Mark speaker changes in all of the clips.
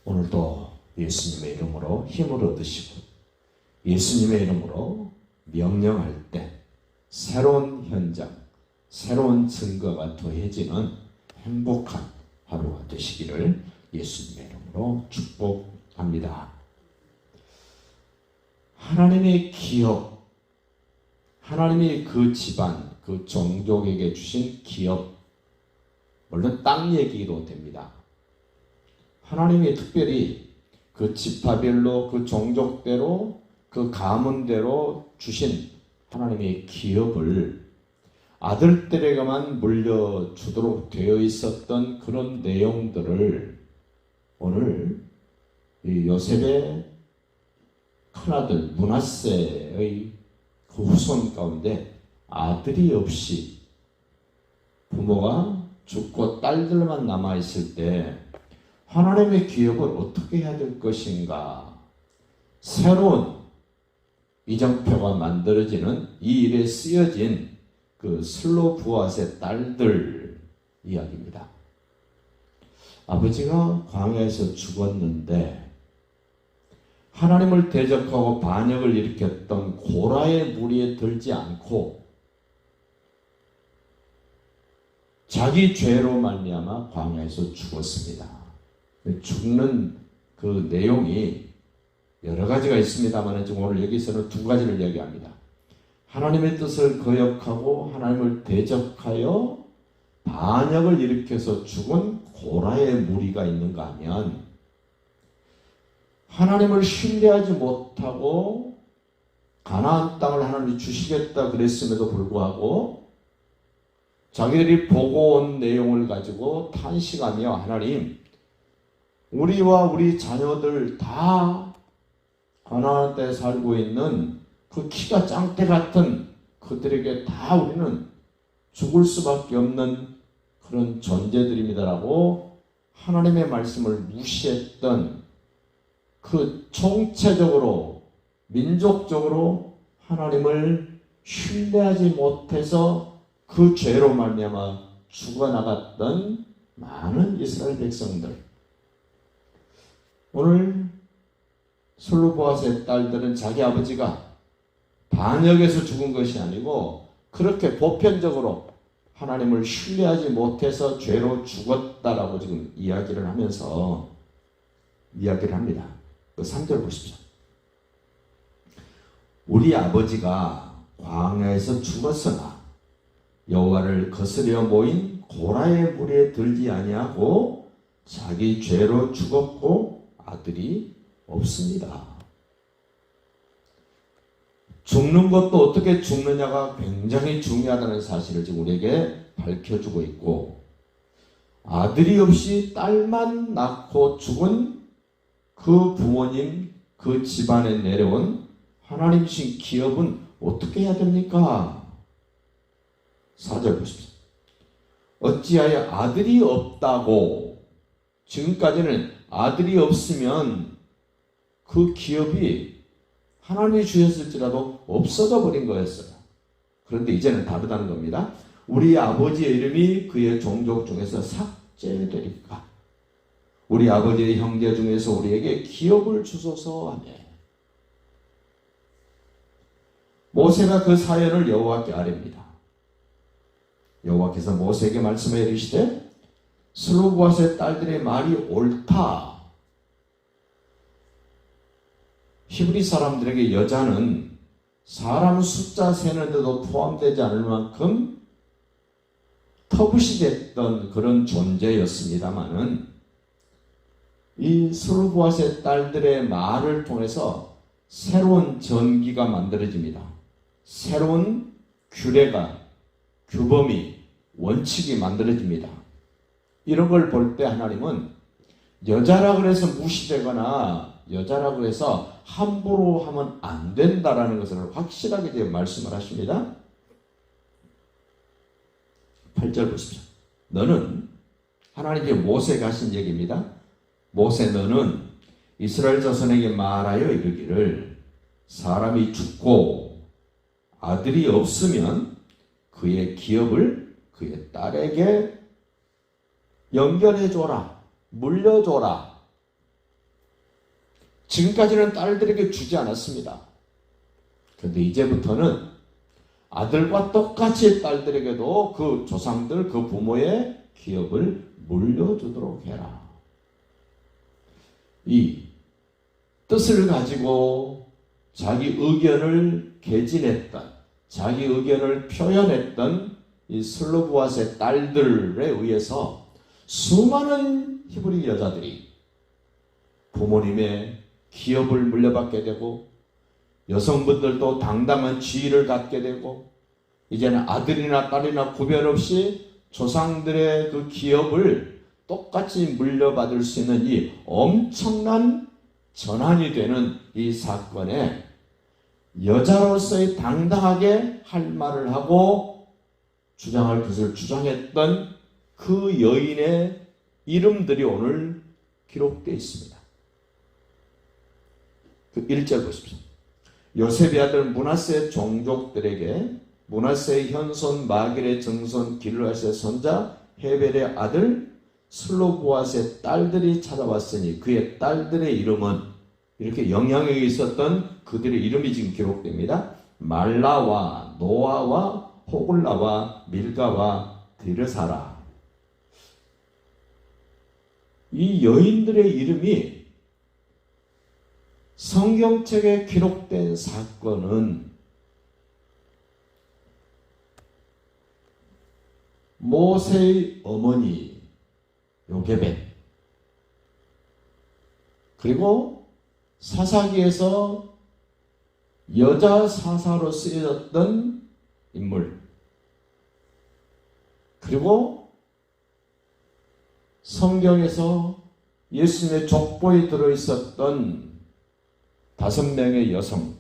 Speaker 1: 오늘도 예수님의 이름으로 힘을 얻으시고 예수님의 이름으로 명령할 때 새로운 현장, 새로운 증거가 더해지는 행복한 하루가 되시기를 예수님의 이름으로 축복합니다. 하나님의 기업, 하나님이 그 집안, 그 종족에게 주신 기업, 물론 땅 얘기도 됩니다. 하나님이 특별히 그 지파별로, 그 종족대로, 그 가문대로 주신 하나님의 기업을 아들들에게만 물려주도록 되어 있었던 그런 내용들을 오늘 이 요셉의 큰아들 므낫세의 그 후손 가운데 아들이 없이 부모가 죽고 딸들만 남아있을 때 하나님의 기업을 어떻게 해야 될 것인가, 새로운 이정표가 만들어지는 이 일에 쓰여진 그 슬로브앗의 딸들 이야기입니다. 아버지가 광야에서 죽었는데 하나님을 대적하고 반역을 일으켰던 고라의 무리에 들지 않고 자기 죄로 말미암아 광야에서 죽었습니다. 죽는 그 내용이 여러 가지가 있습니다만 지금 오늘 여기서는 두 가지를 이야기합니다. 하나님의 뜻을 거역하고 하나님을 대적하여 반역을 일으켜서 죽은 고라의 무리가 있는가 하면, 하나님을 신뢰하지 못하고 가나안 땅을 하나님이 주시겠다 그랬음에도 불구하고 자기들이 보고 온 내용을 가지고 탄식하며, 하나님, 우리와 우리 자녀들 다 가나안 땅에 살고 있는 그 키가 짱대 같은 그들에게 다 우리는 죽을 수밖에 없는 그런 존재들입니다라고 하나님의 말씀을 무시했던, 그 총체적으로 민족적으로 하나님을 신뢰하지 못해서 그 죄로 말미암아 죽어나갔던 많은 이스라엘 백성들, 오늘 슬로브앗의 딸들은 자기 아버지가 반역에서 죽은 것이 아니고 그렇게 보편적으로 하나님을 신뢰하지 못해서 죄로 죽었다라고 지금 이야기를 하면서 이야기를 합니다. 그 3절 보십시오. 우리 아버지가 광야에서 죽었으나 여호와를 거스려 모인 고라의 무리에 들지 아니하고 자기 죄로 죽었고 아들이 없습니다. 죽는 것도 어떻게 죽느냐가 굉장히 중요하다는 사실을 지금 우리에게 밝혀주고 있고, 아들이 없이 딸만 낳고 죽은 그 부모님, 그 집안에 내려온 하나님이신 기업은 어떻게 해야 됩니까? 4절 보십시오. 어찌하여 아들이 없다고, 지금까지는 아들이 없으면 그 기업이 하나님이 주셨을지라도 없어져 버린 거였어요. 그런데 이제는 다르다는 겁니다. 우리 아버지의 이름이 그의 종족 중에서 삭제되리까? 우리 아버지의 형제 중에서 우리에게 기업을 주소서 하며, 모세가 그 사연을 여호와께 아뢰입니다. 여호와께서 모세에게 말씀해 이르시되, 슬로브앗의 딸들의 말이 옳다. 히브리 사람들에게 여자는 사람 숫자 세는데도 포함되지 않을 만큼 터부시됐던 그런 존재였습니다마는, 이 슬로브앗의 딸들의 말을 통해서 새로운 전기가 만들어집니다. 새로운 규례가, 규범이, 원칙이 만들어집니다. 이런 걸 볼 때 하나님은 여자라 그래서 무시되거나 여자라 그래서 함부로 하면 안 된다라는 것을 확실하게 지금 말씀을 하십니다. 8절 보십시오. 너는, 하나님께 모세가 하신 얘기입니다. 모세, 너는 이스라엘 자손에게 말하여 이르기를, 사람이 죽고 아들이 없으면 그의 기업을 그의 딸에게 연결해줘라, 물려줘라. 지금까지는 딸들에게 주지 않았습니다. 그런데 이제부터는 아들과 똑같이 딸들에게도 그 조상들, 그 부모의 기업을 물려주도록 해라. 이 뜻을 가지고 자기 의견을 개진했던, 자기 의견을 표현했던 이 슬로보아스의 딸들에 의해서 수많은 히브리 여자들이 부모님의 기업을 물려받게 되고, 여성분들도 당당한 지위를 갖게 되고, 이제는 아들이나 딸이나 구별 없이 조상들의 그 기업을 똑같이 물려받을 수 있는 이 엄청난 전환이 되는 이 사건에 여자로서의 당당하게 할 말을 하고 주장할 것을 주장했던 그 여인의 이름들이 오늘 기록되어 있습니다. 그 1절 보십시오. 요셉의 아들 므낫세 종족들에게 므낫세의 현손 마길의 증손 길르앗의 손자 헤벨의 아들 슬로보아스의 딸들이 찾아왔으니 그의 딸들의 이름은, 이렇게 영향력이 있었던 그들의 이름이 지금 기록됩니다. 말라와 노아와 호글라와 밀가와 드르사라. 이 여인들의 이름이 성경책에 기록된 사건은 모세의 어머니 요게벳, 그리고 사사기에서 여자 사사로 쓰여졌던 인물, 그리고 성경에서 예수님의 족보에 들어있었던 5명의 여성,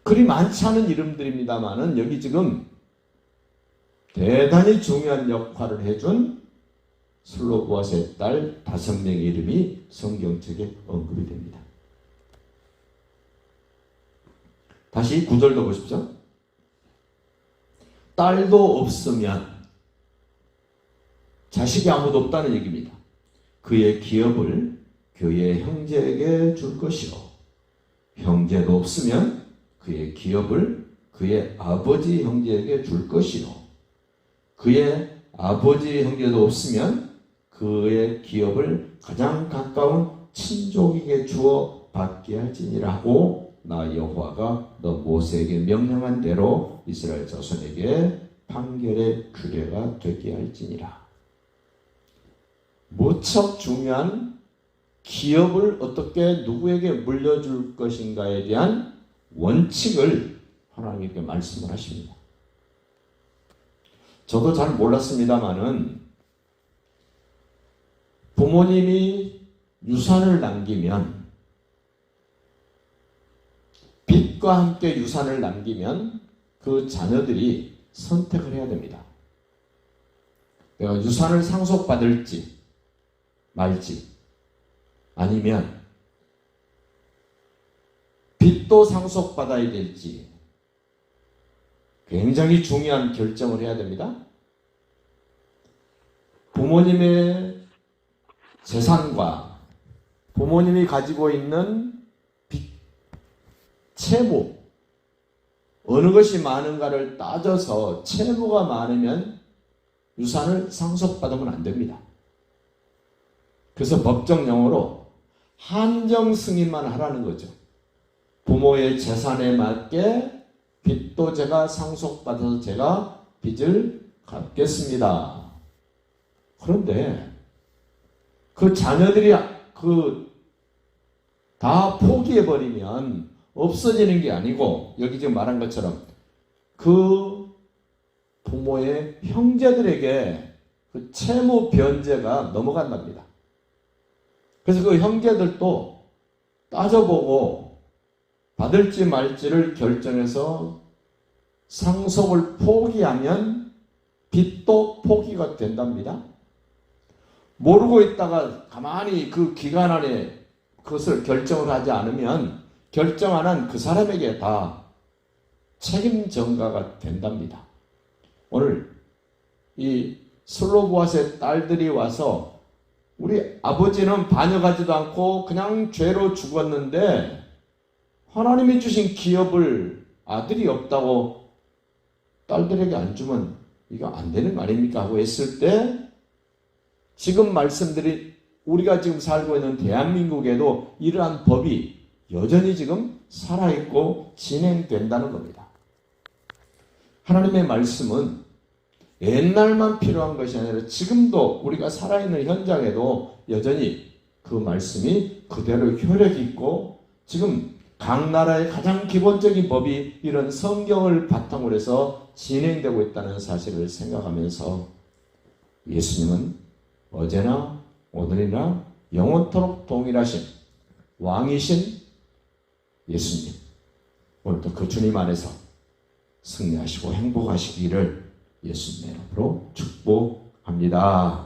Speaker 1: 그리 많지 않은 이름들입니다만은 여기 지금 대단히 중요한 역할을 해준 슬로보아스의 딸 5명의 이름이 성경책에 언급이 됩니다. 다시 9절도 보십시오. 딸도 없으면, 자식이 아무도 없다는 얘기입니다. 그의 기업을 그의 형제에게 줄 것이요, 형제도 없으면 그의 기업을 그의 아버지 형제에게 줄 것이요, 그의 아버지 형제도 없으면 그의 기업을 가장 가까운 친족에게 주어 받게 할지니라 하고, 나 여호와가 너 모세에게 명령한 대로 이스라엘 자손에게 판결의 규례가 되게 할지니라. 무척 중요한 기업을 어떻게 누구에게 물려줄 것인가에 대한 원칙을 하나님께 말씀을 하십니다. 저도 잘 몰랐습니다만은 부모님이 유산을 남기면, 빚과 함께 유산을 남기면 그 자녀들이 선택을 해야 됩니다. 내가 유산을 상속받을지 말지, 아니면 빚도 상속받아야 될지 굉장히 중요한 결정을 해야 됩니다. 부모님의 재산과 부모님이 가지고 있는 빚, 채무, 어느 것이 많은가를 따져서 채무가 많으면 유산을 상속받으면 안 됩니다. 그래서 법정 용어로 한정 승인만 하라는 거죠. 부모의 재산에 맞게 빚도 제가 상속받아서 제가 빚을 갚겠습니다. 그런데 그 자녀들이 다 포기해버리면 없어지는 게 아니고, 여기 지금 말한 것처럼 그 부모의 형제들에게 그 채무 변제가 넘어간답니다. 그래서 그 형제들도 따져보고 받을지 말지를 결정해서 상속을 포기하면 빚도 포기가 된답니다. 모르고 있다가 가만히 그 기간 안에 그것을 결정을 하지 않으면 결정 안 한 그 사람에게 다 책임 전가가 된답니다. 오늘 이 슬로보아스의 딸들이 와서 우리 아버지는 반역하지도 않고 그냥 죄로 죽었는데 하나님이 주신 기업을 아들이 없다고 딸들에게 안 주면 이거 안 되는 거 아닙니까? 하고 했을 때 지금 말씀드린 우리가 지금 살고 있는 대한민국에도 이러한 법이 여전히 지금 살아있고 진행된다는 겁니다. 하나님의 말씀은 옛날만 필요한 것이 아니라 지금도 우리가 살아있는 현장에도 여전히 그 말씀이 그대로 효력이 있고 지금 각 나라의 가장 기본적인 법이 이런 성경을 바탕으로 해서 진행되고 있다는 사실을 생각하면서 예수님은 어제나 오늘이나 영원토록 동일하신 왕이신 예수님, 오늘도 그 주님 안에서 승리하시고 행복하시기를 예수님의 이름으로 축복합니다.